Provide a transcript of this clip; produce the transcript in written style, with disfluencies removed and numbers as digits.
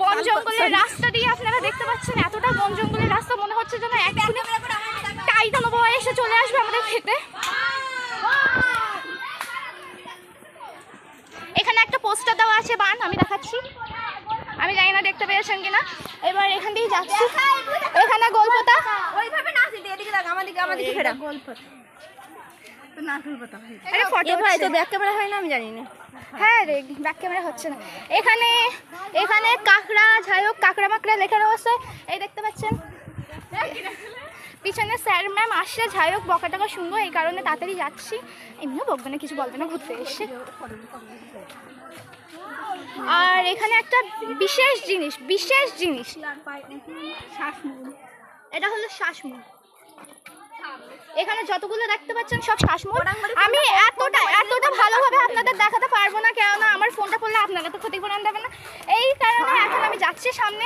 বন জঙ্গলের রাস্তা দিয়ে আপনারা দেখতে পাচ্ছেন, এতটা বন জঙ্গলের রাস্তা, মনে হচ্ছে যেন এক্ষুনি টাইটান বয় এসে চলে আসবে আমাদের খেতে। এখানে একটা পোস্টার দেওয়া আছে বান, আমি দেখাচ্ছি, আমি জানি না দেখতে পেয়েছেন কিনা। এবার এখান দিয়ে যাচ্ছি, এখানে গোলপাতা, ওইভাবে না দিদি, এদিকে দেখ, আমাদিকে ফেরা গোলপাতা তো নারকেল পাতা। আরে ফটো ভাই তো ব্যাক ক্যামেরা হয় না, আমি জানি না। হ্যাঁ রে, ব্যাক ক্যামেরা হচ্ছে না। এখানে এখানে কাঁকড়া, যাই হোক কাঁকড়া মাকড়া লেখা রয়েছে, এই দেখতে পাচ্ছেন। পিছনে স্যার ম্যাম আসছে, যাই হোক বকা টকা শুনবো, এই কারণে তাড়াতাড়ি যাচ্ছি। এমনিও বকবে না, কিছু বলবে না, ঘুরতে এসে। আর এখানে একটা বিশেষ জিনিস, এটা হলো শ্বাসমূল। এখানে যতগুলো দেখতে পাচ্ছেন সব শ্বাসমূল। আমি এতটা ভালোভাবে আপনাদের দেখাতে পারবো না, কেননা আমার ফোনটা পড়লে আপনারা তো ক্ষতিপূরণ দেবেন না, এই কারণে এখন আমি যাচ্ছি সামনে।